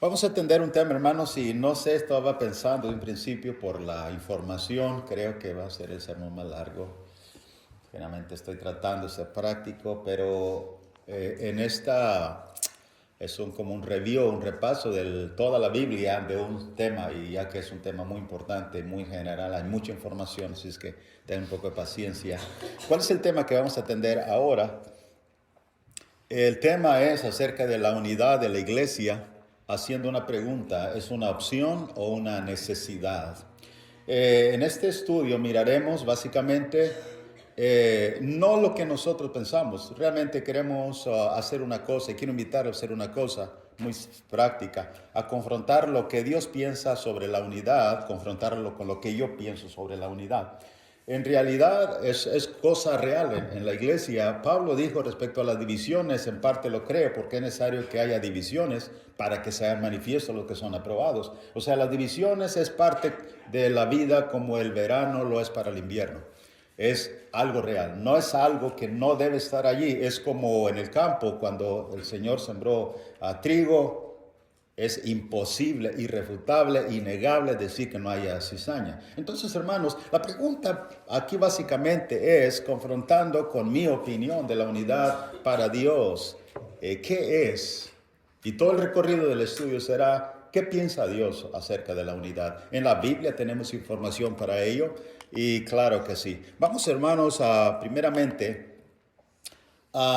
Vamos a atender un tema, hermanos, y no sé, estaba pensando en principio por la información, creo que va a ser el sermón más largo. Generalmente estoy tratando de ser práctico, pero en esta es como un review, un repaso de toda la Biblia de un tema, y ya que es un tema muy importante, muy general, hay mucha información, así es que ten un poco de paciencia. ¿Cuál es el tema que vamos a atender ahora? El tema es acerca de la unidad de la iglesia, haciendo una pregunta, ¿es una opción o una necesidad? En este estudio miraremos básicamente no lo que nosotros pensamos, realmente queremos hacer una cosa y quiero invitar a hacer una cosa muy práctica, a confrontar lo que Dios piensa sobre la unidad, confrontarlo con lo que yo pienso sobre la unidad. En realidad es cosa real en la iglesia. Pablo dijo respecto a las divisiones, en parte lo cree, porque es necesario que haya divisiones para que sean manifiestos los que son aprobados. O sea, las divisiones es parte de la vida como el verano lo es para el invierno. Es algo real, no es algo que no debe estar allí. Es como en el campo, cuando el Señor sembró trigo. Es imposible, irrefutable, innegable decir que no haya cizaña. Entonces, hermanos, la pregunta aquí básicamente es, confrontando con mi opinión de la unidad para Dios, ¿qué es? Y todo el recorrido del estudio será, ¿qué piensa Dios acerca de la unidad? En la Biblia tenemos información para ello y claro que sí. Vamos, hermanos, a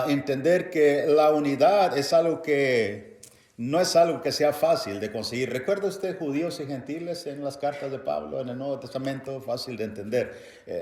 entender que la unidad es algo que no es algo que sea fácil de conseguir. ¿Recuerda usted judíos y gentiles en las cartas de Pablo en el Nuevo Testamento? Fácil de entender.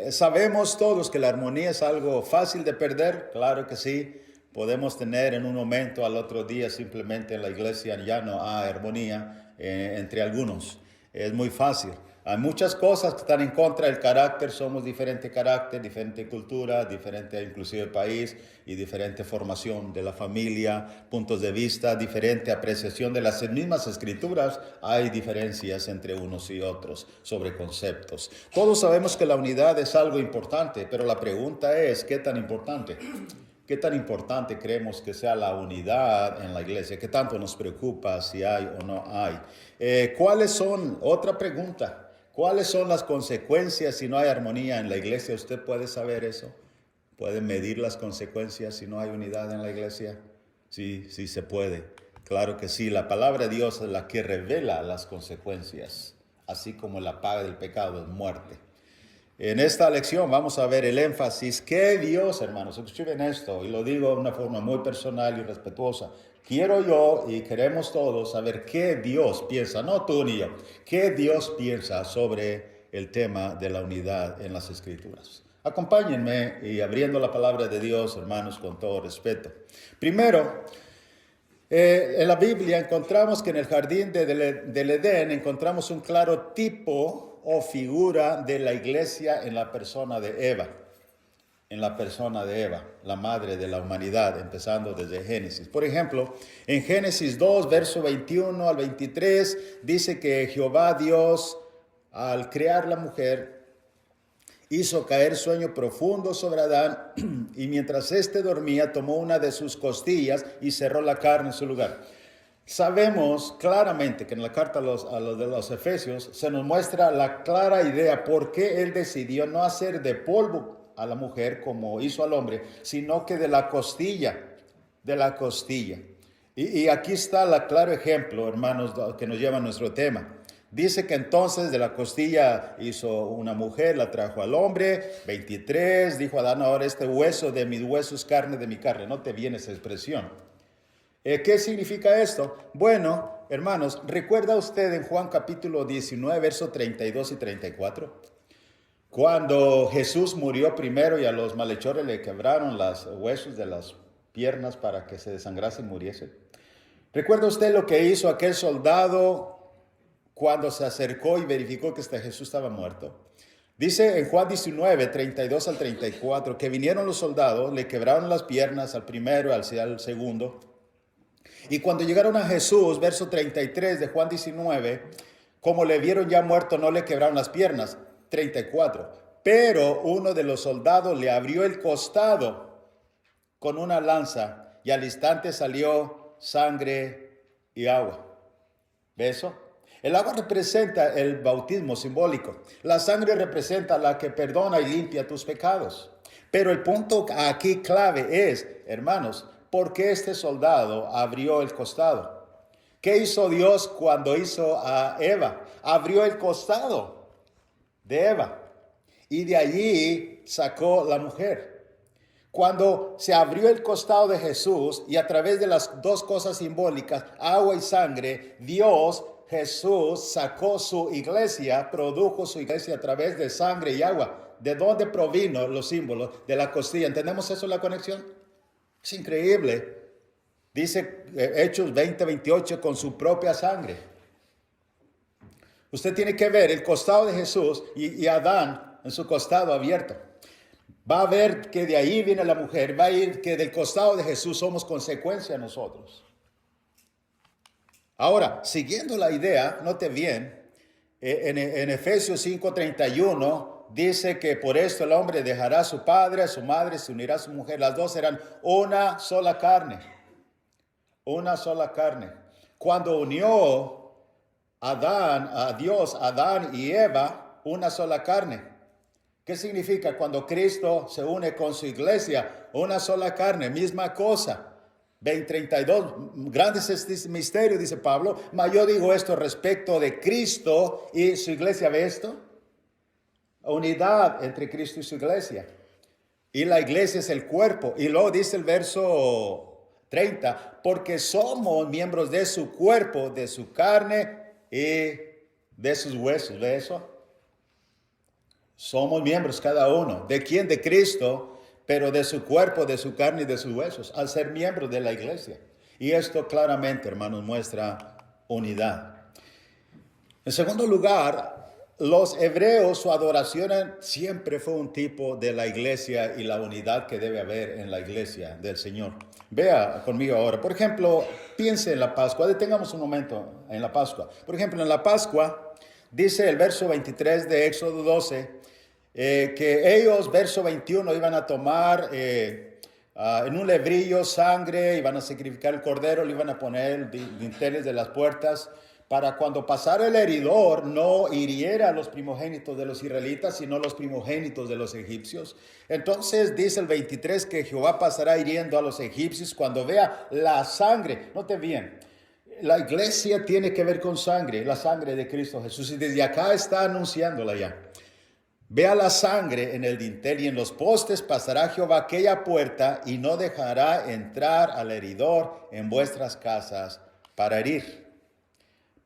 Sabemos todos que la armonía es algo fácil de perder, claro que sí. Podemos tener en un momento al otro día simplemente en la iglesia ya no hay armonía entre algunos. Es muy fácil. Hay muchas cosas que están en contra del carácter, somos diferente carácter, diferente cultura, diferente inclusive país y diferente formación de la familia, puntos de vista, diferente apreciación de las mismas escrituras. Hay diferencias entre unos y otros sobre conceptos. Todos sabemos que la unidad es algo importante, pero la pregunta es, ¿qué tan importante? ¿Qué tan importante creemos que sea la unidad en la iglesia? ¿Qué tanto nos preocupa si hay o no hay? ¿Cuáles son, otra pregunta, cuáles son las consecuencias si no hay armonía en la iglesia? ¿Usted puede saber eso? ¿Puede medir las consecuencias si no hay unidad en la iglesia? Sí, sí se puede. Claro que sí. La palabra de Dios es la que revela las consecuencias, así como la paga del pecado es muerte. En esta lección vamos a ver el énfasis que Dios, hermanos, escuchen esto, y lo digo de una forma muy personal y respetuosa. Quiero yo y queremos todos saber qué Dios piensa, no tú ni yo, qué Dios piensa sobre el tema de la unidad en las Escrituras. Acompáñenme y abriendo la palabra de Dios, hermanos, con todo respeto. Primero, en la Biblia encontramos que en el jardín del Edén encontramos un claro tipo o figura de la iglesia en la persona de Eva, la madre de la humanidad, empezando desde Génesis. Por ejemplo, en Génesis 2, verso 21 al 23, dice que Jehová Dios, al crear la mujer, hizo caer sueño profundo sobre Adán y mientras éste dormía tomó una de sus costillas y cerró la carne en su lugar. Sabemos claramente que en la carta a los de los Efesios se nos muestra la clara idea por qué él decidió no hacer de polvo a la mujer como hizo al hombre, sino que de la costilla, de la costilla. Y aquí está el claro ejemplo, hermanos, que nos lleva a nuestro tema. Dice que entonces de la costilla hizo una mujer, la trajo al hombre. 23, dijo Adán, ahora este hueso de mis huesos, carne de mi carne. No te viene esa expresión. ¿Qué significa esto? Bueno, hermanos, ¿recuerda usted en Juan capítulo 19, verso 32 y 34? Cuando Jesús murió primero y a los malhechores le quebraron los huesos de las piernas para que se desangrase y muriese. ¿Recuerda usted lo que hizo aquel soldado cuando se acercó y verificó que Jesús estaba muerto? Dice en Juan 19, 32 al 34, que vinieron los soldados, le quebraron las piernas al primero, al segundo. Y cuando llegaron a Jesús, verso 33 de Juan 19, como le vieron ya muerto, no le quebraron las piernas. 34. Pero uno de los soldados le abrió el costado con una lanza y al instante salió sangre y agua. ¿Ves eso? El agua representa el bautismo simbólico. La sangre representa la que perdona y limpia tus pecados. Pero el punto aquí clave es, hermanos, ¿por qué este soldado abrió el costado? ¿Qué hizo Dios cuando hizo a Eva? Abrió el costado de Eva y de allí sacó la mujer. Cuando se abrió el costado de Jesús y a través de las dos cosas simbólicas, agua y sangre, Jesús sacó su iglesia, produjo su iglesia a través de sangre y agua. ¿De dónde provino los símbolos? De la costilla. ¿Entendemos eso, la conexión? Es increíble. Dice Hechos 20:28, con su propia sangre. Usted tiene que ver el costado de Jesús y Adán en su costado abierto. Va a ver que de ahí viene la mujer. Va a ir que del costado de Jesús somos consecuencia nosotros. Ahora, siguiendo la idea, note bien, en Efesios 5:31 dice que por esto el hombre dejará a su padre, a su madre, se unirá a su mujer. Las dos serán una sola carne. Una sola carne. Cuando unió a Dios, Adán y Eva, una sola carne. ¿Qué significa? Cuando Cristo se une con su iglesia, una sola carne, misma cosa. 20:32, grande es este misterio, dice Pablo, mas yo digo esto respecto de Cristo y su iglesia. ¿Ve esto? Unidad entre Cristo y su iglesia. Y la iglesia es el cuerpo. Y luego dice el verso 30, porque somos miembros de su cuerpo, de su carne y de sus huesos. ¿Ve eso? Somos miembros cada uno. ¿De quién? De Cristo, pero de su cuerpo, de su carne y de sus huesos, al ser miembros de la iglesia. Y esto claramente, hermanos, muestra unidad. En segundo lugar, los hebreos, su adoración siempre fue un tipo de la iglesia y la unidad que debe haber en la iglesia del Señor. Vea conmigo ahora. Por ejemplo, piense en la Pascua. Detengamos un momento en la Pascua. Por ejemplo, en la Pascua, dice el verso 23 de Éxodo 12, que ellos, verso 21, iban a tomar en un lebrillo sangre, iban a sacrificar el cordero, le iban a poner dinteles de las puertas, para cuando pasara el heridor no hiriera a los primogénitos de los israelitas, sino los primogénitos de los egipcios. Entonces dice el 23 que Jehová pasará hiriendo a los egipcios cuando vea la sangre. Note bien, la iglesia tiene que ver con sangre, la sangre de Cristo Jesús, y desde acá está anunciándola ya. Vea la sangre en el dintel y en los postes pasará Jehová aquella puerta y no dejará entrar al heridor en vuestras casas para herir.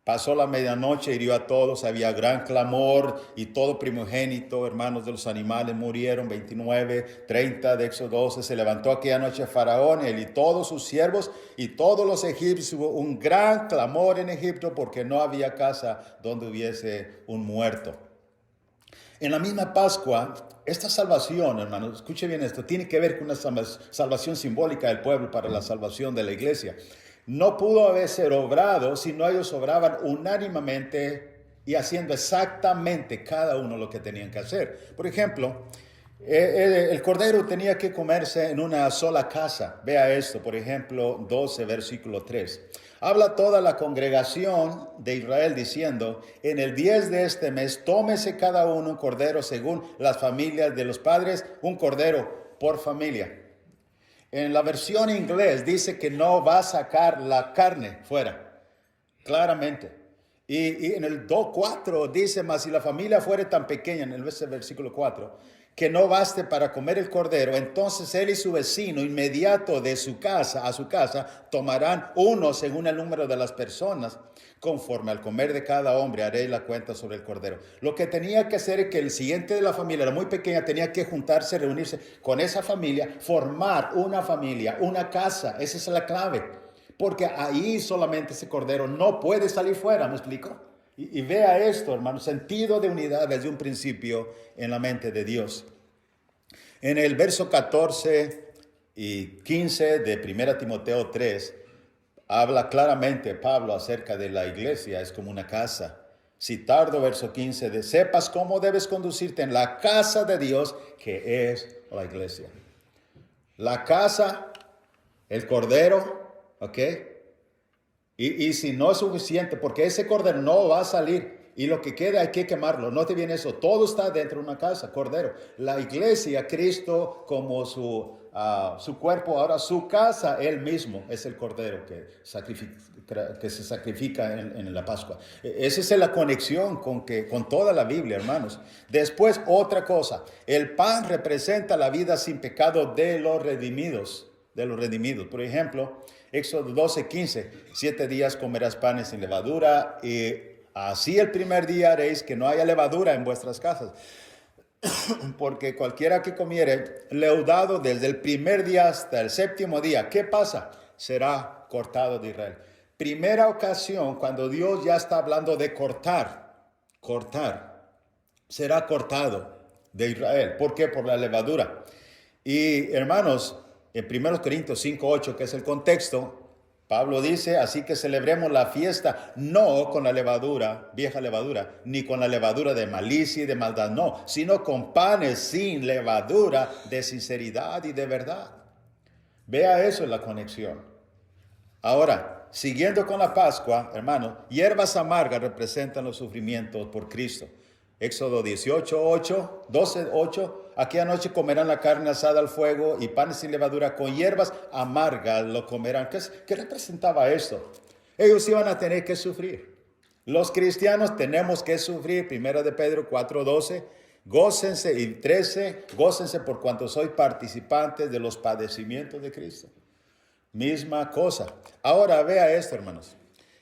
Pasó la medianoche, hirió a todos, había gran clamor y todo primogénito, hermanos de los animales, murieron. 29:30 de Éxodo 12, se levantó aquella noche Faraón, él y todos sus siervos y todos los egipcios. Hubo un gran clamor en Egipto porque no había casa donde hubiese un muerto. En la misma Pascua, esta salvación, hermanos, escuche bien esto, tiene que ver con una salvación simbólica del pueblo para la salvación de la iglesia. No pudo haber sido obrado si no ellos obraban unánimemente y haciendo exactamente cada uno lo que tenían que hacer. Por ejemplo, el cordero tenía que comerse en una sola casa. Vea esto, por ejemplo, 12, versículo 3. Habla toda la congregación de Israel diciendo, en el 10 de este mes, tómese cada uno un cordero según las familias de los padres, un cordero por familia. En la versión inglés dice que no va a sacar la carne fuera, claramente. Y en el 2:4 dice, mas si la familia fuere tan pequeña, en el versículo 4, que no baste para comer el cordero, entonces él y su vecino inmediato de su casa a su casa tomarán uno según el número de las personas, conforme al comer de cada hombre haré la cuenta sobre el cordero. Lo que tenía que hacer es que el siguiente de la familia era muy pequeña, tenía que juntarse, reunirse con esa familia, formar una familia, una casa. Esa es la clave, porque ahí solamente ese cordero no puede salir fuera. ¿Me explico? Y vea esto, hermano, sentido de unidad desde un principio en la mente de Dios. En el verso 14 y 15 de 1 Timoteo 3, habla claramente Pablo acerca de la iglesia, es como una casa. Citando verso 15 de sepas cómo debes conducirte en la casa de Dios, que es la iglesia. La casa, el cordero, ¿ok? Y si no es suficiente, porque ese cordero no va a salir y lo que queda hay que quemarlo. No te viene eso. Todo está dentro de una casa, cordero. La iglesia, Cristo como su cuerpo, ahora su casa, Él mismo es el cordero que se sacrifica en la Pascua. Esa es la conexión con toda la Biblia, hermanos. Después, otra cosa. El pan representa la vida sin pecado de los redimidos. De los redimidos. Por ejemplo, Éxodo 12:15, 7 días comerás panes sin levadura y así el primer día haréis que no haya levadura en vuestras casas, porque cualquiera que comiere leudado desde el primer día hasta el séptimo día, ¿qué pasa? Será cortado de Israel. Primera ocasión cuando Dios ya está hablando de cortar, será cortado de Israel. ¿Por qué? Por la levadura. Y hermanos, en 1 Corintios 5:8, que es el contexto, Pablo dice, así que celebremos la fiesta no con la levadura, vieja levadura, ni con la levadura de malicia y de maldad, no, sino con panes sin levadura de sinceridad y de verdad. Vea eso en la conexión. Ahora, siguiendo con la Pascua, hermanos, hierbas amargas representan los sufrimientos por Cristo. Éxodo 18:8, 12:8. Aquella noche comerán la carne asada al fuego y panes sin levadura con hierbas amargas lo comerán. ¿Qué representaba esto? Ellos iban a tener que sufrir. Los cristianos tenemos que sufrir. 1 de Pedro 4:12. Gócense y 13. Gócense por cuanto sois participantes de los padecimientos de Cristo. Misma cosa. Ahora vea esto, hermanos.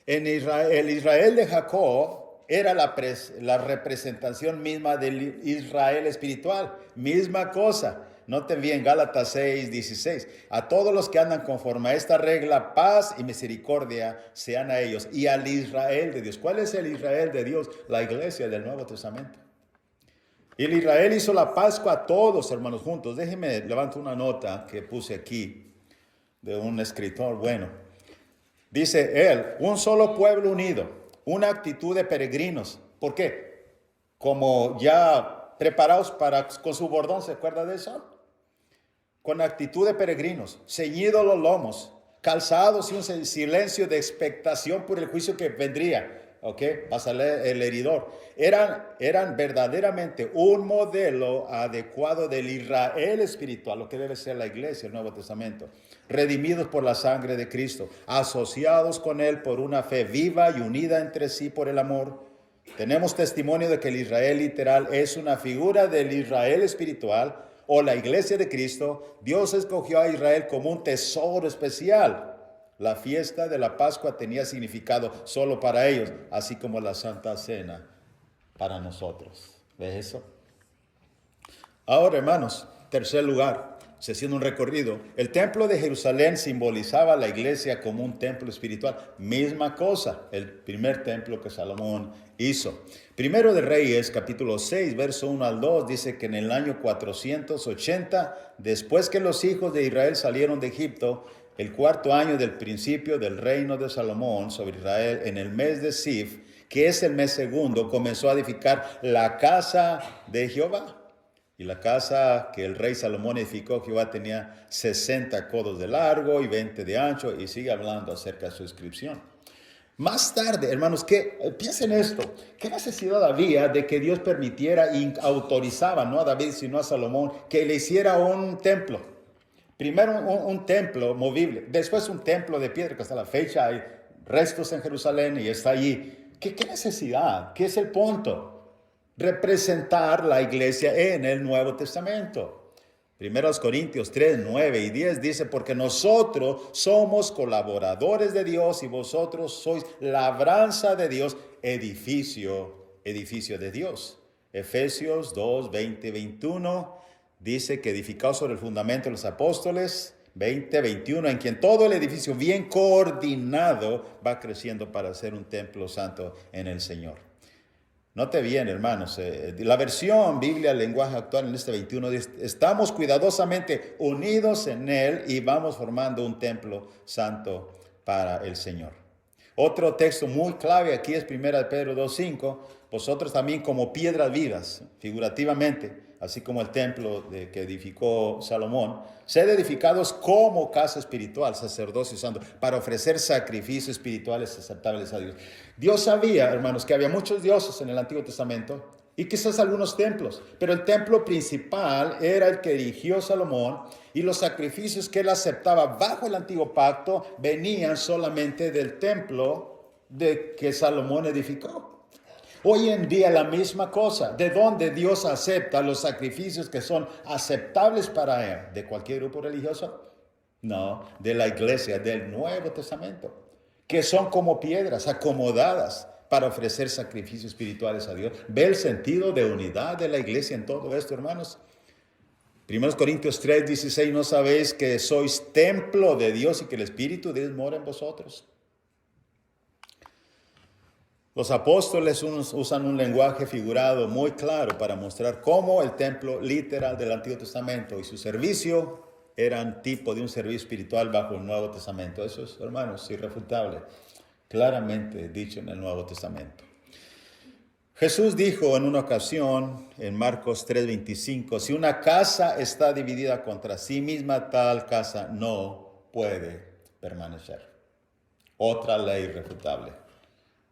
En Israel, el Israel de Jacob era la representación misma del Israel espiritual. Misma cosa. Noten bien, Gálatas 6:16. A todos los que andan conforme a esta regla, paz y misericordia sean a ellos. Y al Israel de Dios. ¿Cuál es el Israel de Dios? La iglesia del Nuevo Testamento. Y el Israel hizo la Pascua a todos, hermanos, juntos. Déjenme levantar una nota que puse aquí de un escritor bueno. Dice él, un solo pueblo unido. Una actitud de peregrinos. ¿Por qué? Como ya preparados con su bordón, ¿se acuerda de eso? Con actitud de peregrinos, ceñidos los lomos, calzados y un silencio de expectación por el juicio que vendría. ¿Ok? Pasa el heridor. Eran verdaderamente un modelo adecuado del Israel espiritual, lo que debe ser la iglesia, el Nuevo Testamento. Redimidos por la sangre de Cristo, asociados con Él por una fe viva y unida entre sí por el amor. Tenemos testimonio de que el Israel literal es una figura del Israel espiritual o la iglesia de Cristo. Dios escogió a Israel como un tesoro especial. La fiesta de la Pascua tenía significado solo para ellos, así como la Santa Cena para nosotros. ¿Ves eso? Ahora, hermanos, tercer lugar, se haciendo un recorrido. El templo de Jerusalén simbolizaba la iglesia como un templo espiritual. Misma cosa, el primer templo que Salomón hizo. Primero de Reyes, capítulo 6, verso 1 al 2, dice que en el año 480, después que los hijos de Israel salieron de Egipto, el cuarto año del principio del reino de Salomón sobre Israel, en el mes de Sif, que es el mes segundo, comenzó a edificar la casa de Jehová. Y la casa que el rey Salomón edificó, Jehová tenía 60 codos de largo y 20 de ancho, y sigue hablando acerca de su inscripción. Más tarde, hermanos, piensen esto, ¿qué necesidad había de que Dios permitiera y autorizaba, no a David, sino a Salomón, que le hiciera un templo? Primero un templo movible, después un templo de piedra, que hasta la fecha hay restos en Jerusalén y está allí. ¿Qué necesidad? ¿Qué es el punto? Representar la iglesia en el Nuevo Testamento. 1 Corintios 3, 9 y 10 dice, porque nosotros somos colaboradores de Dios y vosotros sois labranza de Dios, edificio de Dios. Efesios 2, 20, 21 dice que edificado sobre el fundamento de los apóstoles, 20, 21, en quien todo el edificio bien coordinado va creciendo para ser un templo santo en el Señor. Note bien, hermanos, la versión Biblia, lenguaje actual en este 21, dice, estamos cuidadosamente unidos en Él y vamos formando un templo santo para el Señor. Otro texto muy clave aquí es 1 Pedro 2:5, vosotros también como piedras vivas, figurativamente, así como el templo que edificó Salomón, ser edificados como casa espiritual, sacerdocio santo, para ofrecer sacrificios espirituales aceptables a Dios. Dios sabía, hermanos, que había muchos dioses en el Antiguo Testamento y quizás algunos templos, pero el templo principal era el que erigió Salomón, y los sacrificios que él aceptaba bajo el antiguo pacto venían solamente del templo de que Salomón edificó. Hoy en día la misma cosa. ¿De dónde Dios acepta los sacrificios que son aceptables para Él? ¿De cualquier grupo religioso? No, de la iglesia del Nuevo Testamento, que son como piedras acomodadas para ofrecer sacrificios espirituales a Dios. ¿Ve el sentido de unidad de la iglesia en todo esto, hermanos? 1 Corintios 3:16, ¿no sabéis que sois templo de Dios y que el Espíritu de Dios mora en vosotros? Los apóstoles usan un lenguaje figurado muy claro para mostrar cómo el templo literal del Antiguo Testamento y su servicio eran tipo de un servicio espiritual bajo el Nuevo Testamento. Eso es, hermanos, irrefutable, claramente dicho en el Nuevo Testamento. Jesús dijo en una ocasión, en Marcos 3:25, si una casa está dividida contra sí misma, tal casa no puede permanecer. Otra ley irrefutable,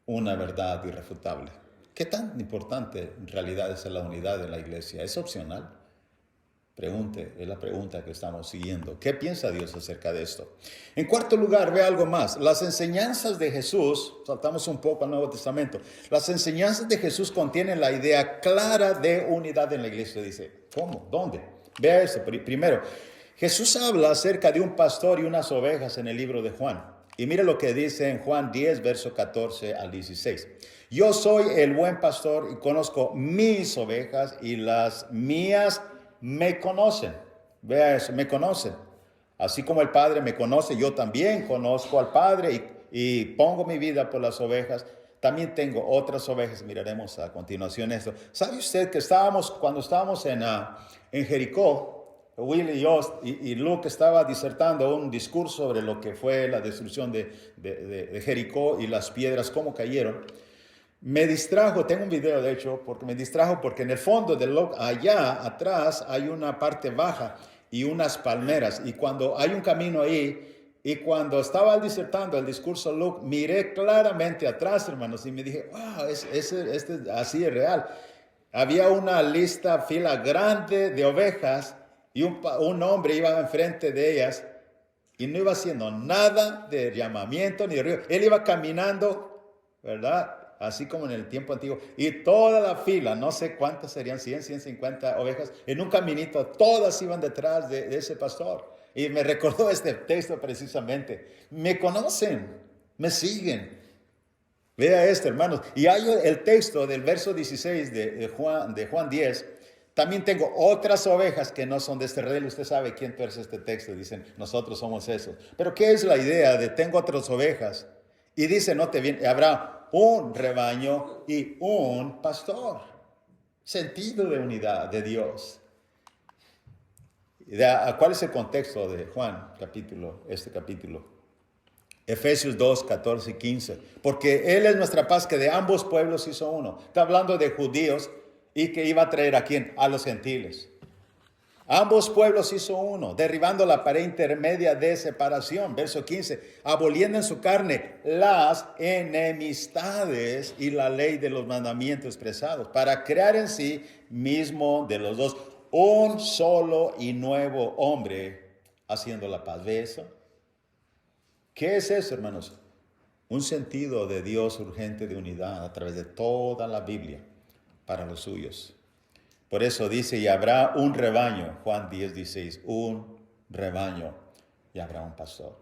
una verdad irrefutable. ¿Qué tan importante en realidad es la unidad de la iglesia? ¿Es opcional? Es la pregunta que estamos siguiendo. ¿Qué piensa Dios acerca de esto? En cuarto lugar, ve algo más. Las enseñanzas de Jesús, saltamos un poco al Nuevo Testamento, las enseñanzas de Jesús contienen la idea clara de unidad en la iglesia. Dice, ¿cómo? ¿Dónde? Vea esto. Primero, Jesús habla acerca de un pastor y unas ovejas en el libro de Juan. Y mire lo que dice en Juan 10, verso 14 al 16. Yo soy el buen pastor y conozco mis ovejas y las mías me conocen. Vea eso, me conocen. Así como el Padre me conoce, yo también conozco al Padre y pongo mi vida por las ovejas. También tengo otras ovejas. Miraremos a continuación esto. ¿Sabe usted que cuando estábamos en Jericó, Will y yo y Luke estaba disertando un discurso sobre lo que fue la destrucción de Jericó y las piedras, cómo cayeron? Me distrajo, tengo un video de hecho, porque me distrajo porque en el fondo allá atrás hay una parte baja y unas palmeras, y cuando hay un camino ahí, y cuando estaba disertando el discurso Luke, miré claramente atrás, hermanos, y me dije, wow, así es real. Había una fila grande de ovejas, y un hombre iba enfrente de ellas, y no iba haciendo nada de llamamiento ni de ruido. Él iba caminando, ¿verdad? Así como en el tiempo antiguo, y toda la fila, no sé cuántas serían, 100, 150 ovejas, en un caminito, todas iban detrás de ese pastor. Y me recordó este texto precisamente. Me conocen, me siguen. Vea esto, hermanos. Y hay el texto del verso 16 de Juan 10. También tengo otras ovejas que no son de este redil. Usted sabe quién tuerce este texto. Dicen, nosotros somos esos. Pero ¿qué es la idea de tengo otras ovejas? Y dice, note bien, habrá un rebaño y un pastor. Sentido de unidad de Dios. ¿Cuál es el contexto de Juan, este capítulo? Efesios 2, 14 y 15. Porque Él es nuestra paz, que de ambos pueblos hizo uno. Está hablando de judíos y que iba a traer ¿a quién? A los gentiles. Ambos pueblos hizo uno, derribando la pared intermedia de separación. Verso 15, aboliendo en su carne las enemistades y la ley de los mandamientos expresados, para crear en sí mismo de los dos un solo y nuevo hombre, haciendo la paz. ¿Ve eso? ¿Qué es eso, hermanos? Un sentido de Dios urgente de unidad a través de toda la Biblia para los suyos. Por eso dice, y habrá un rebaño, Juan 10, 16, un rebaño y habrá un pastor.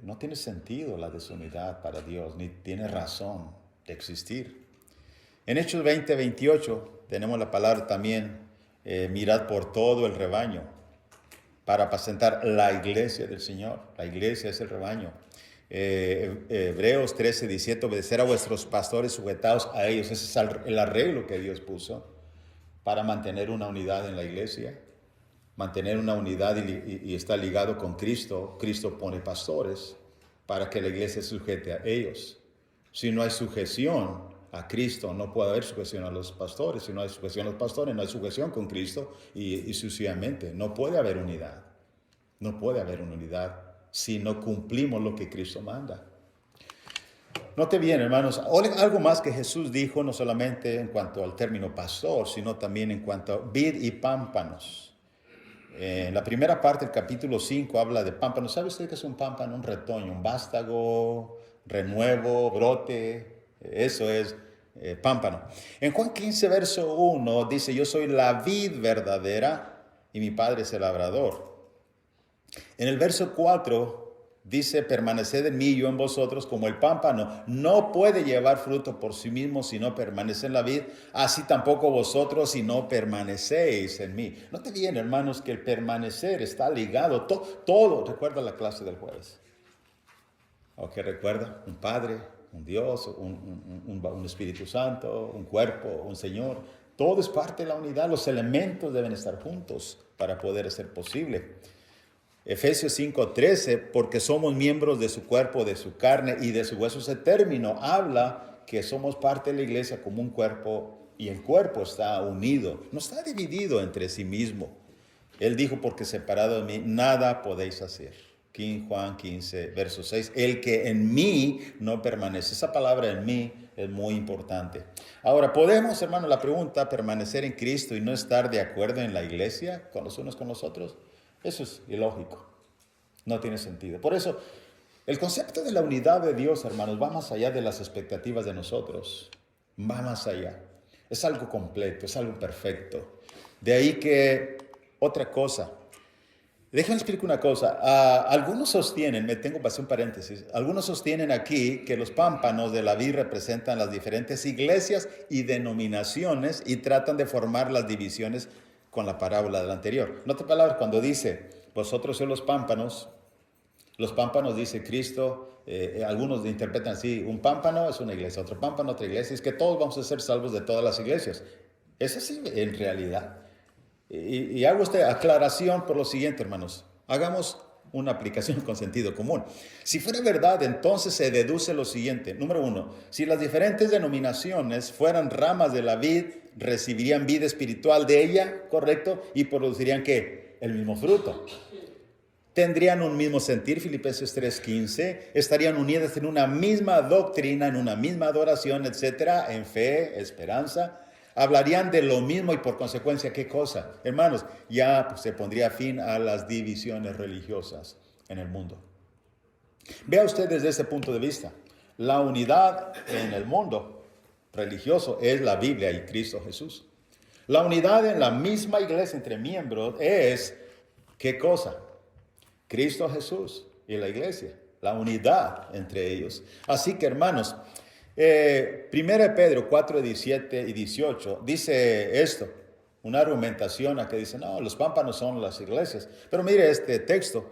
No tiene sentido la desunidad para Dios, ni tiene razón de existir. En Hechos 20, 28 tenemos la palabra también, mirad por todo el rebaño, para apacentar la iglesia del Señor. La iglesia es el rebaño. Hebreos 13, 17, obedecer a vuestros pastores, sujetados a ellos. Ese es el arreglo que Dios puso para mantener una unidad en la iglesia. Mantener una unidad y está ligado con Cristo. Cristo pone pastores para que la iglesia se sujete a ellos. Si no hay sujeción a Cristo, no puede haber sujeción a los pastores. Si no hay sujeción a los pastores, no hay sujeción con Cristo y sucesivamente. No puede haber unidad. No puede haber una unidad si no cumplimos lo que Cristo manda. Note bien, hermanos, algo más que Jesús dijo, no solamente en cuanto al término pastor, sino también en cuanto a vid y pámpanos. En la primera parte del capítulo 5 habla de pámpanos. ¿Sabe usted qué es un pámpano? Un retoño, un vástago, renuevo, brote. Eso es pámpano. En Juan 15, verso 1 dice, yo soy la vid verdadera y mi padre es el labrador. En el verso 4 dice, permaneced en mí y yo en vosotros, como el pámpano no puede llevar fruto por sí mismo si no permanece en la vid, así tampoco vosotros si no permanecéis en mí. Note bien, hermanos, que el permanecer está ligado, todo, recuerda la clase del jueves. ¿Ok? Recuerda, un Padre, un Dios, un Espíritu Santo, un cuerpo, un Señor. Todo es parte de la unidad, los elementos deben estar juntos para poder ser posible. Efesios 5:13, porque somos miembros de su cuerpo, de su carne y de su hueso. Ese término habla que somos parte de la iglesia como un cuerpo y el cuerpo está unido, no está dividido entre sí mismo. Él dijo, porque separado de mí nada podéis hacer. Juan 15, verso 6, el que en mí no permanece. Esa palabra en mí es muy importante. Ahora, ¿podemos, hermano, la pregunta, permanecer en Cristo y no estar de acuerdo en la iglesia con los unos con los otros? Eso es ilógico, no tiene sentido. Por eso, el concepto de la unidad de Dios, hermanos, va más allá de las expectativas de nosotros, va más allá. Es algo completo, es algo perfecto. De ahí que, otra cosa, déjenme explicar una cosa. Algunos sostienen, me tengo que hacer un paréntesis, algunos sostienen aquí que los pámpanos de la vid representan las diferentes iglesias y denominaciones y tratan de formar las divisiones con la parábola del anterior. Nota palabra cuando dice, vosotros sois los pámpanos dice Cristo, algunos interpretan así, un pámpano es una iglesia, otro pámpano otra iglesia, es que todos vamos a ser salvos de todas las iglesias. Es así en realidad. Y hago esta aclaración por lo siguiente, hermanos. Hagamos una aplicación con sentido común. Si fuera verdad, entonces se deduce lo siguiente. Número 1, si las diferentes denominaciones fueran ramas de la vid, recibirían vida espiritual de ella, ¿correcto? Y producirían, ¿qué? El mismo fruto. Tendrían un mismo sentir, Filipenses 3:15, estarían unidas en una misma doctrina, en una misma adoración, etcétera, en fe, esperanza. Hablarían de lo mismo y por consecuencia, ¿qué cosa? Hermanos, ya se pondría fin a las divisiones religiosas en el mundo. Vea usted desde ese punto de vista. La unidad en el mundo religioso es la Biblia y Cristo Jesús. La unidad en la misma iglesia entre miembros es, ¿qué cosa? Cristo Jesús y la iglesia, la unidad entre ellos. Así que, hermanos, 1 Pedro 4, 17 y 18 dice esto, una argumentación a que dice, no, los pámpanos son las iglesias. Pero mire este texto,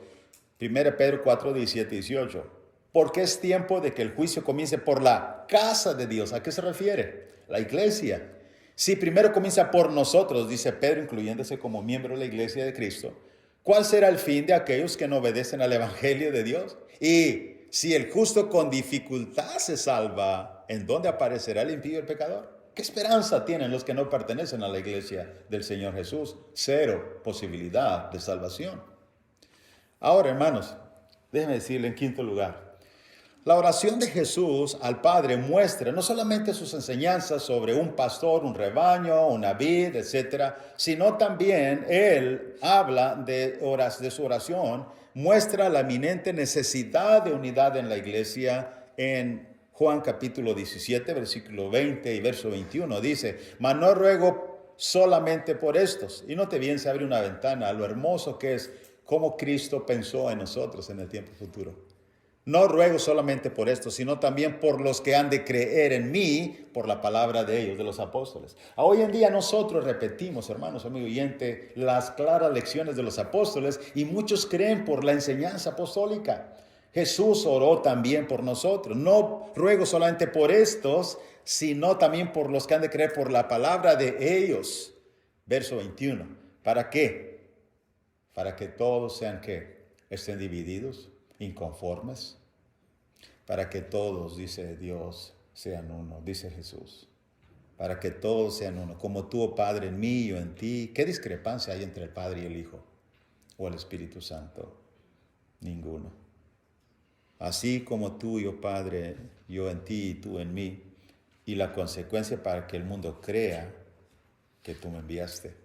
1 Pedro 4, 17 y 18. Porque es tiempo de que el juicio comience por la casa de Dios. ¿A qué se refiere? La iglesia. Si primero comienza por nosotros, dice Pedro, incluyéndose como miembro de la iglesia de Cristo, ¿cuál será el fin de aquellos que no obedecen al evangelio de Dios? Y si el justo con dificultad se salva, ¿en dónde aparecerá el impío y el pecador? ¿Qué esperanza tienen los que no pertenecen a la iglesia del Señor Jesús? Cero posibilidad de salvación. Ahora, hermanos, déjenme decirle en quinto lugar, la oración de Jesús al Padre muestra no solamente sus enseñanzas sobre un pastor, un rebaño, una vid, etcétera, sino también Él habla de su oración, muestra la eminente necesidad de unidad en la iglesia en Juan capítulo 17, versículo 20 y verso 21. Dice, mas no ruego solamente por estos. Y note bien, se abre una ventana a lo hermoso que es cómo Cristo pensó en nosotros en el tiempo futuro. No ruego solamente por esto, sino también por los que han de creer en mí, por la palabra de ellos, de los apóstoles. Hoy en día nosotros repetimos, hermanos, amigo oyente, las claras lecciones de los apóstoles y muchos creen por la enseñanza apostólica. Jesús oró también por nosotros. No ruego solamente por estos, sino también por los que han de creer por la palabra de ellos. Verso 21. ¿Para qué? Para que todos sean, ¿qué? Estén divididos, inconformes, para que todos, dice Dios, sean uno, dice Jesús. Para que todos sean uno, como tú, oh Padre, en mí, yo en ti. ¿Qué discrepancia hay entre el Padre y el Hijo? ¿O el Espíritu Santo? Ninguno. Así como tú, oh Padre, yo en ti y tú en mí. Y la consecuencia para que el mundo crea que tú me enviaste.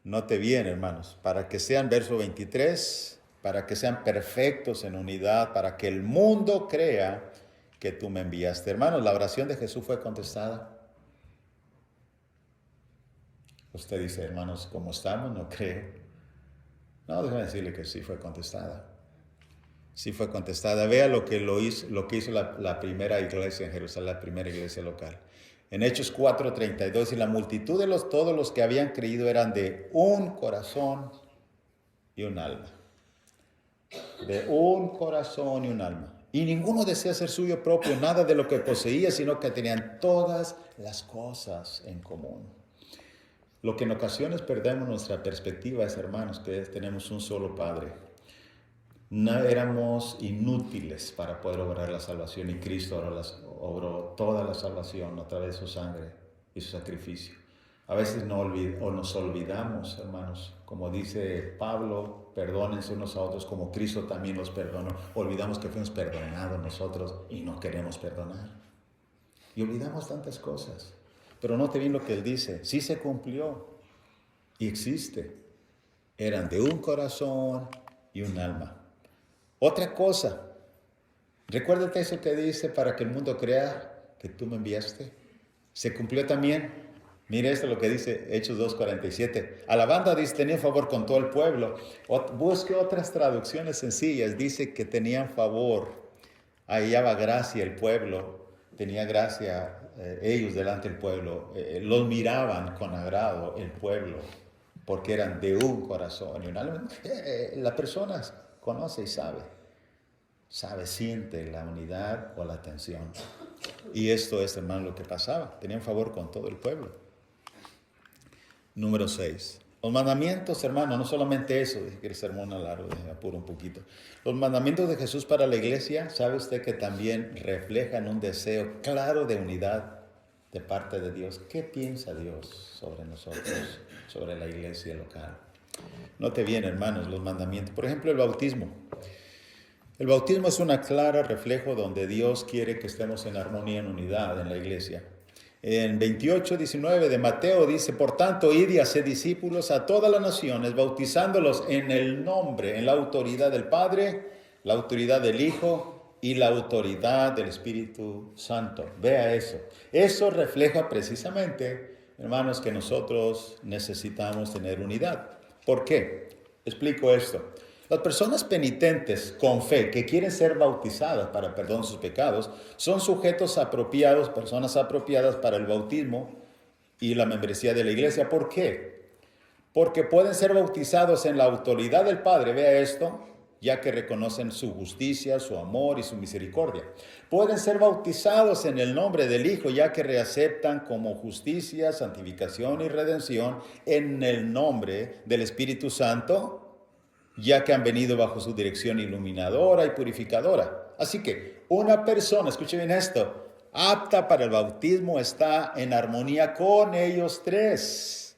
Note bien, hermanos, para que sean, verso 23, para que sean perfectos en unidad, para que el mundo crea que tú me enviaste. Hermanos, la oración de Jesús fue contestada. Usted dice, hermanos, ¿cómo estamos? No creo. No, déjame decirle que sí fue contestada. Sí fue contestada. Vea lo que hizo la primera iglesia en Jerusalén, la primera iglesia local. En Hechos 4:32, y la multitud de todos los que habían creído eran de un corazón y un alma. De un corazón y un alma. Y ninguno desea ser suyo propio, nada de lo que poseía, sino que tenían todas las cosas en común. Lo que en ocasiones perdemos nuestra perspectiva es, hermanos, que tenemos un solo Padre. No éramos inútiles para poder obrar la salvación, y Cristo obró toda la salvación a través de su sangre y su sacrificio. A veces nos olvidamos, hermanos, como dice Pablo, perdónense unos a otros como Cristo también los perdonó. Olvidamos que fuimos perdonados nosotros y no queremos perdonar. Y olvidamos tantas cosas. Pero note bien lo que él dice, sí se cumplió y existe. Eran de un corazón y un alma. Otra cosa, recuerda el texto que dice, para que el mundo crea que tú me enviaste. Se cumplió también. Mire esto lo que dice Hechos 2:47. Alabando dice, tenía favor con todo el pueblo. Busque otras traducciones sencillas. Dice que tenían favor. Ahí hallaba gracia el pueblo. Tenía gracia ellos delante del pueblo. Los miraban con agrado el pueblo. Porque eran de un corazón y un alma. La persona conoce y sabe, siente la unidad o la tensión. Y esto es, hermano, lo que pasaba. Tenían favor con todo el pueblo. Número 6. Los mandamientos, hermano, no solamente eso, dije que el sermón es largo, apuro un poquito. Los mandamientos de Jesús para la iglesia, ¿sabe usted que también reflejan un deseo claro de unidad de parte de Dios? ¿Qué piensa Dios sobre nosotros, sobre la iglesia local? Note bien, hermanos, los mandamientos. Por ejemplo, el bautismo. El bautismo es una clara reflejo donde Dios quiere que estemos en armonía, en unidad en la iglesia. En 28:19 de Mateo dice, por tanto, id y haced discípulos a todas las naciones, bautizándolos en el nombre, en la autoridad del Padre, la autoridad del Hijo y la autoridad del Espíritu Santo. Vea eso. Eso refleja precisamente, hermanos, que nosotros necesitamos tener unidad. ¿Por qué? Explico esto. Las personas penitentes con fe que quieren ser bautizadas para perdón de sus pecados son sujetos apropiados, personas apropiadas para el bautismo y la membresía de la iglesia. ¿Por qué? Porque pueden ser bautizados en la autoridad del Padre, vea esto, ya que reconocen su justicia, su amor y su misericordia. Pueden ser bautizados en el nombre del Hijo, ya que reaceptan como justicia, santificación y redención en el nombre del Espíritu Santo, ya que han venido bajo su dirección iluminadora y purificadora. Así que una persona, escuche bien esto, apta para el bautismo está en armonía con ellos tres.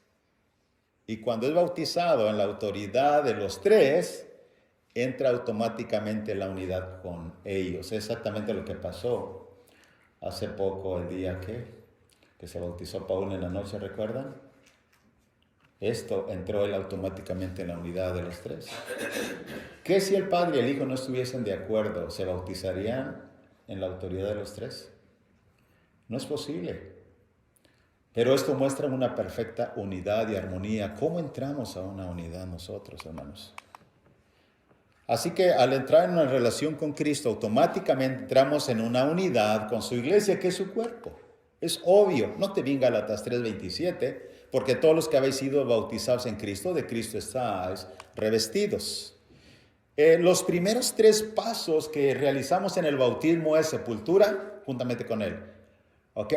Y cuando es bautizado en la autoridad de los tres, entra automáticamente en la unidad con ellos. Es exactamente lo que pasó hace poco, el día que se bautizó Paul en la noche, ¿recuerdan? Esto entró él automáticamente en la unidad de los tres. ¿Qué si el Padre y el Hijo no estuviesen de acuerdo? ¿Se bautizarían en la autoridad de los tres? No es posible. Pero esto muestra una perfecta unidad y armonía. ¿Cómo entramos a una unidad nosotros, hermanos? Así que al entrar en una relación con Cristo, automáticamente entramos en una unidad con su iglesia, que es su cuerpo. Es obvio. No te venga Gálatas 3:27. Porque todos los que habéis sido bautizados en Cristo, de Cristo estáis revestidos. Los primeros 3 pasos que realizamos en el bautismo es sepultura juntamente con Él.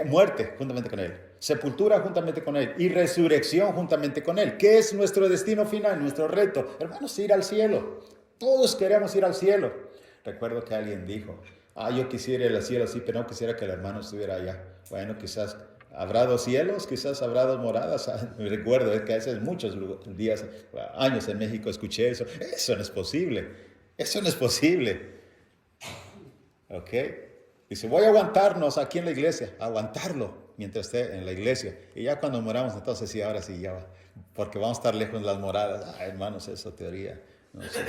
Muerte juntamente con Él. Sepultura juntamente con Él. Y resurrección juntamente con Él. ¿Qué es nuestro destino final, nuestro reto? Hermanos, ir al cielo. Todos queremos ir al cielo. Recuerdo que alguien dijo, Yo quisiera ir al cielo así, pero no quisiera que el hermano estuviera allá. Bueno, quizás habrá dos cielos, quizás habrá dos moradas. Me recuerdo que hace muchos días, años en México escuché eso. Eso no es posible. Eso no es posible. ¿Ok? Dice, voy a aguantarnos aquí en la iglesia, aguantarlo mientras esté en la iglesia. Y ya cuando moramos, entonces sí, ahora sí, ya va. Porque vamos a estar lejos de las moradas. Hermanos, eso teoría. No sé.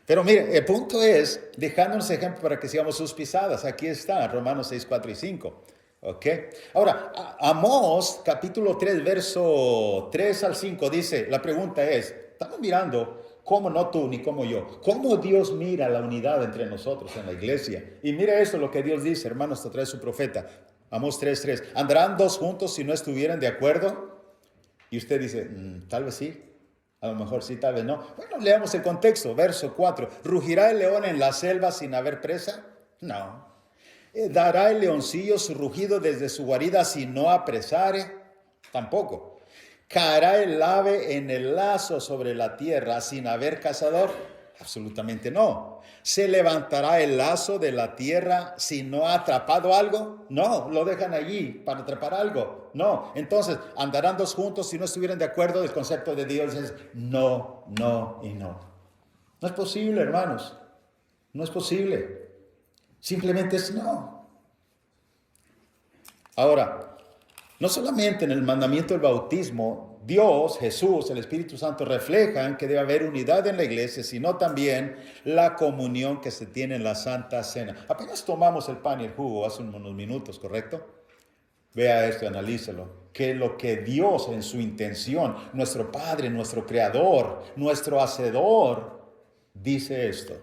Pero mire, el punto es, dejándonos ejemplo para que sigamos sus pisadas. Aquí está, Romanos 6, 4 y 5. ¿Ok? Ahora, Amós, capítulo 3, verso 3 al 5, dice, la pregunta es, estamos mirando cómo no tú ni como yo, cómo Dios mira la unidad entre nosotros en la iglesia. Y mira esto lo que Dios dice, hermanos, a través de su profeta. Amós 3, 3. ¿Andarán dos juntos si no estuvieran de acuerdo? Y usted dice, tal vez sí. A lo mejor sí, tal vez no. Bueno, leamos el contexto. Verso 4. ¿Rugirá el león en la selva sin haber presa? No. ¿Dará el leoncillo su rugido desde su guarida si no apresare? Tampoco. ¿Caerá el ave en el lazo sobre la tierra sin haber cazador? Absolutamente no. ¿Se levantará el lazo de la tierra si no ha atrapado algo? No, lo dejan allí para atrapar algo. No. Entonces, ¿andarán dos juntos si no estuvieran de acuerdo? El concepto de Dios es no, no y no. No es posible, hermanos. No es posible. Simplemente es no. Ahora, no solamente en el mandamiento del bautismo, Dios, Jesús, el Espíritu Santo reflejan que debe haber unidad en la iglesia, sino también la comunión que se tiene en la Santa Cena. Apenas tomamos el pan y el jugo hace unos minutos, ¿correcto? Vea esto, analícelo. Que lo que Dios en su intención, nuestro Padre, nuestro Creador, nuestro Hacedor, dice esto.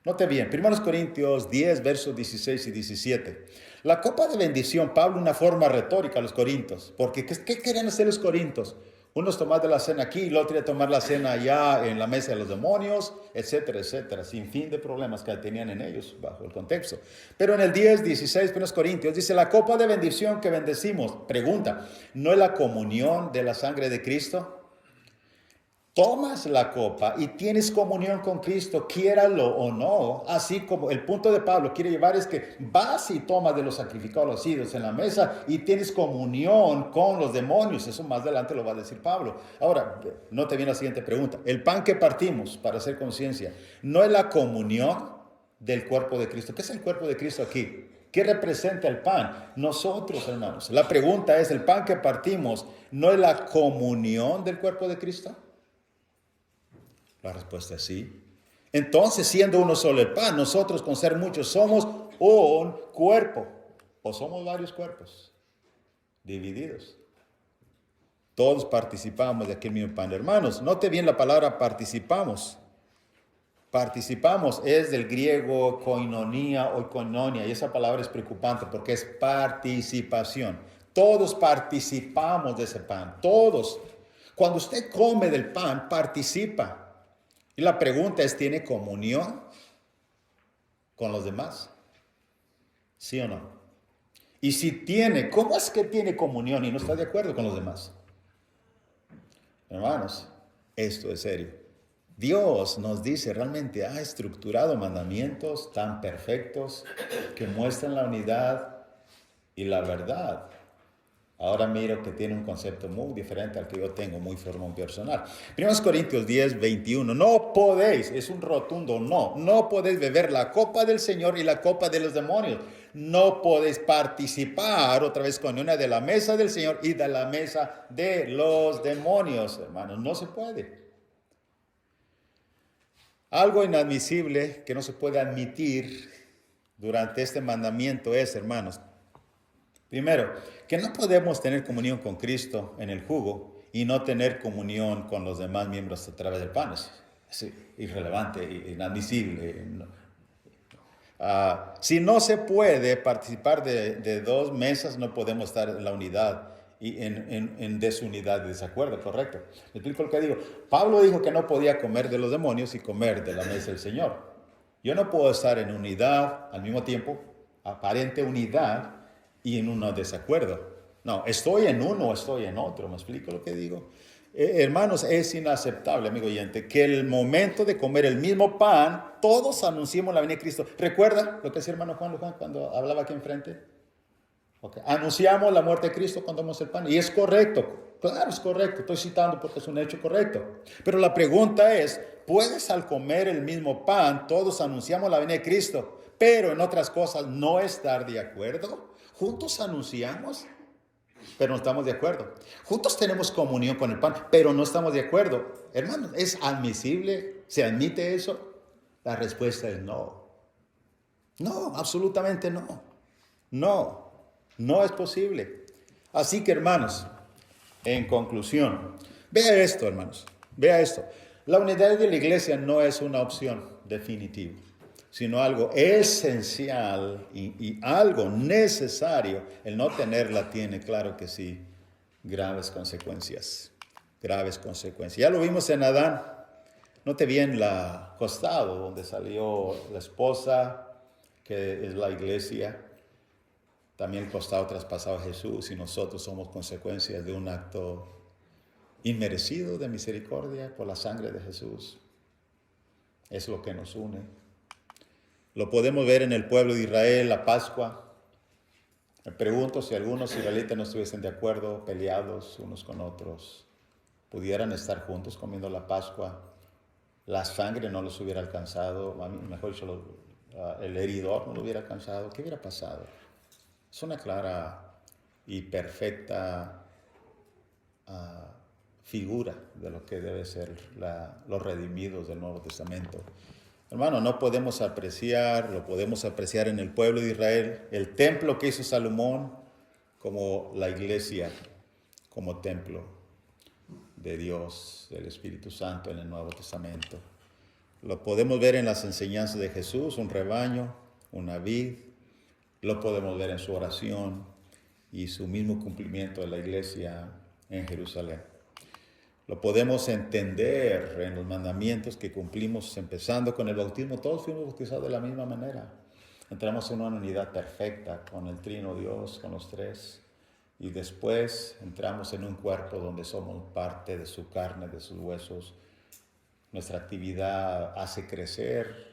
Note bien, 1 Corintios 10, versos 16 y 17. La copa de bendición, Pablo, una forma retórica a los corintios. Porque, ¿qué querían hacer los corintios? Unos tomar de la cena aquí, el otro tomar la cena allá en la mesa de los demonios, etcétera, etcétera. Sin fin de problemas que tenían en ellos bajo el contexto. Pero en el 10, 16, 1 Corintios, dice, la copa de bendición que bendecimos, pregunta, ¿no es la comunión de la sangre de Cristo? Tomas la copa y tienes comunión con Cristo, quiéralo o no. Así como el punto de Pablo quiere llevar es que vas y tomas de los sacrificados los ídolos en la mesa y tienes comunión con los demonios. Eso más adelante lo va a decir Pablo. Ahora, note bien la siguiente pregunta. El pan que partimos para hacer conciencia, ¿no es la comunión del cuerpo de Cristo? ¿Qué es el cuerpo de Cristo aquí? ¿Qué representa el pan? Nosotros, hermanos. La pregunta es, ¿el pan que partimos no es la comunión del cuerpo de Cristo? La respuesta es sí. Entonces, siendo uno solo el pan, nosotros con ser muchos somos un cuerpo. O somos varios cuerpos divididos. Todos participamos de aquel mismo pan. Hermanos, note bien la palabra participamos. Participamos es del griego koinonia o koinonia. Y esa palabra es preocupante porque es participación. Todos participamos de ese pan. Todos. Cuando usted come del pan, participa. Y la pregunta es, ¿tiene comunión con los demás? ¿Sí o no? Y si tiene, ¿cómo es que tiene comunión y no está de acuerdo con los demás? Hermanos, esto es serio. Dios nos dice, realmente ha estructurado mandamientos tan perfectos que muestran la unidad y la verdad. Ahora miro que tiene un concepto muy diferente al que yo tengo, muy formón personal. 1 Corintios 10, 21. No podéis, es un rotundo no, no podéis beber la copa del Señor y la copa de los demonios. No podéis participar otra vez con una de la mesa del Señor y de la mesa de los demonios, hermanos. No se puede. Algo inadmisible que no se puede admitir durante este mandamiento es, hermanos, primero, que no podemos tener comunión con Cristo en el jugo y no tener comunión con los demás miembros a través del pan. Es irrelevante, inadmisible. Si no se puede participar de dos mesas, no podemos estar en la unidad y en desunidad y desacuerdo, ¿correcto? ¿Me explico lo que digo? Pablo dijo que no podía comer de los demonios y comer de la mesa del Señor. Yo no puedo estar en unidad al mismo tiempo, aparente unidad, y en un desacuerdo. No, estoy en uno o estoy en otro. ¿Me explico lo que digo? Hermanos, es inaceptable, amigo oyente, que el momento de comer el mismo pan, todos anunciemos la venida de Cristo. ¿Recuerda lo que decía hermano Juan cuando hablaba aquí enfrente? Okay. Anunciamos la muerte de Cristo cuando damos el pan. Y es correcto. Claro, es correcto. Estoy citando porque es un hecho correcto. Pero la pregunta es, ¿puedes al comer el mismo pan, todos anunciamos la venida de Cristo, pero en otras cosas no estar de acuerdo? Juntos anunciamos, pero no estamos de acuerdo. Juntos tenemos comunión con el pan, pero no estamos de acuerdo. Hermanos, ¿es admisible? ¿Se admite eso? La respuesta es no. No, absolutamente no. No, no es posible. Así que, hermanos, en conclusión, vea esto, hermanos. Vea esto. La unidad de la iglesia no es una opción definitiva, sino algo esencial y algo necesario. El no tenerla tiene, claro que sí, graves consecuencias. Graves consecuencias. Ya lo vimos en Adán. Note bien la costado donde salió la esposa, que es la iglesia. También el costado traspasado a Jesús, y nosotros somos consecuencias de un acto inmerecido de misericordia por la sangre de Jesús. Es lo que nos une. Lo podemos ver en el pueblo de Israel, la Pascua. Me pregunto si algunos israelitas no estuviesen de acuerdo, peleados unos con otros, pudieran estar juntos comiendo la Pascua. La sangre no los hubiera alcanzado, mejor dicho, el heridor no lo hubiera alcanzado. ¿Qué hubiera pasado? Es una clara y perfecta figura de lo que debe ser los redimidos del Nuevo Testamento. Hermano, no podemos apreciar, lo podemos apreciar en el pueblo de Israel, el templo que hizo Salomón, como la iglesia, como templo de Dios, del Espíritu Santo en el Nuevo Testamento. Lo podemos ver en las enseñanzas de Jesús, un rebaño, una vid. Lo podemos ver en su oración y su mismo cumplimiento de la iglesia en Jerusalén. Lo podemos entender en los mandamientos que cumplimos, empezando con el bautismo. Todos fuimos bautizados de la misma manera. Entramos en una unidad perfecta con el Trino Dios, con los tres. Y después entramos en un cuerpo donde somos parte de su carne, de sus huesos. Nuestra actividad hace crecer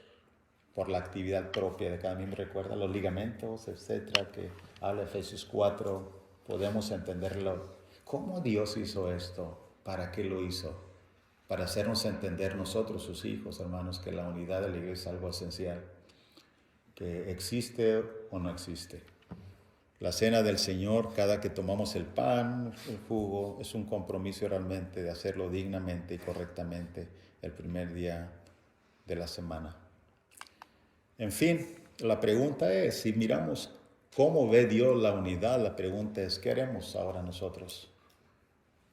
por la actividad propia de cada miembro. Recuerda los ligamentos, etcétera, que habla Efesios 4. Podemos entenderlo. ¿Cómo Dios hizo esto? ¿Para qué lo hizo? Para hacernos entender nosotros, sus hijos, hermanos, que la unidad de la iglesia es algo esencial, que existe o no existe. La cena del Señor, cada que tomamos el pan, el jugo, es un compromiso realmente de hacerlo dignamente y correctamente el primer día de la semana. En fin, la pregunta es, si miramos cómo ve Dios la unidad, la pregunta es, ¿qué haremos ahora nosotros?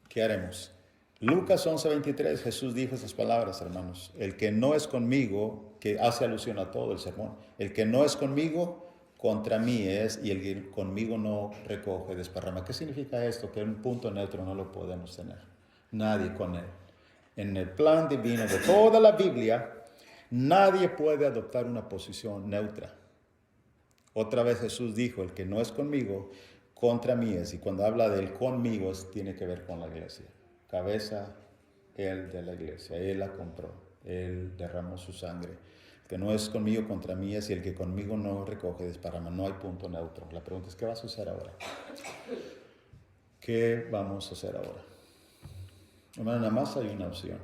¿Qué haremos? Lucas 11:23, Jesús dijo esas palabras, hermanos. El que no es conmigo, que hace alusión a todo el sermón, el que no es conmigo, contra mí es, y el que conmigo no recoge, desparrama. ¿Qué significa esto? Que un punto neutro no lo podemos tener. Nadie con él. En el plan divino de toda la Biblia, nadie puede adoptar una posición neutra. Otra vez Jesús dijo, el que no es conmigo, contra mí es. Y cuando habla del conmigo, tiene que ver con la iglesia. Cabeza, él de la iglesia. Él la compró. Él derramó su sangre. El que no es conmigo, contra mí es. Y el que conmigo no recoge, desparrama. No hay punto neutro. La pregunta es, ¿qué vas a hacer ahora? ¿Qué vamos a hacer ahora? Hermano, nada más hay una opción.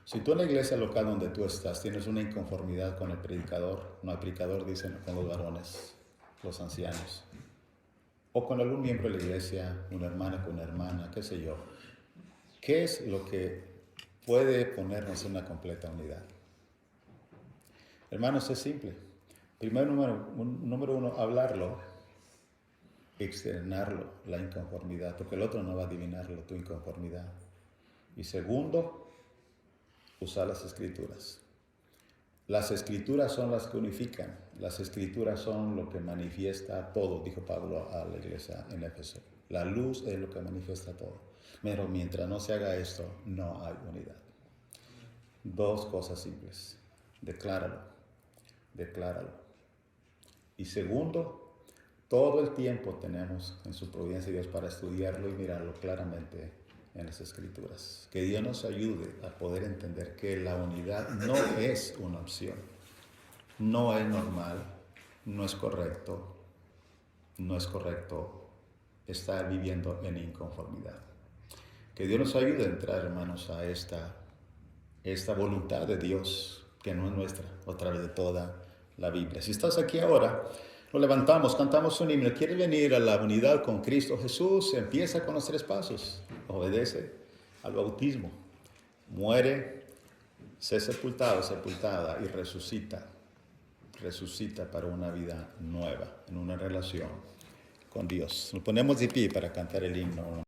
Si tú en la iglesia local donde tú estás tienes una inconformidad con el predicador, no el predicador, dicen con los varones, los ancianos, o con algún miembro de la iglesia, una hermana con una hermana, qué sé yo, ¿qué es lo que puede ponernos en una completa unidad? Hermanos, es simple. Primero, número uno, hablarlo, externarlo, la inconformidad, porque el otro no va a adivinarlo, tu inconformidad. Y segundo, usar las escrituras. Las escrituras son las que unifican. Las escrituras son lo que manifiesta todo, dijo Pablo a la iglesia en Éfeso. La luz es lo que manifiesta todo. Pero mientras no se haga esto, no hay unidad. Dos cosas simples. Decláralo. Decláralo. Y segundo, Todo el tiempo tenemos en su providencia Dios para estudiarlo y mirarlo claramente en las Escrituras. Que Dios nos ayude a poder entender que la unidad no es una opción, no es normal, no es correcto estar viviendo en inconformidad. Que Dios nos ayude a entrar, hermanos, a esta voluntad de Dios, que no es nuestra, a través de toda la Biblia. Si estás aquí ahora, nos levantamos, cantamos un himno. ¿Quieres venir a la unidad con Cristo Jesús? Empieza con los 3 pasos. Obedece al bautismo. Muere, sé sepultado, sepultada y resucita. Resucita para una vida nueva, en una relación con Dios. Nos ponemos de pie para cantar el himno.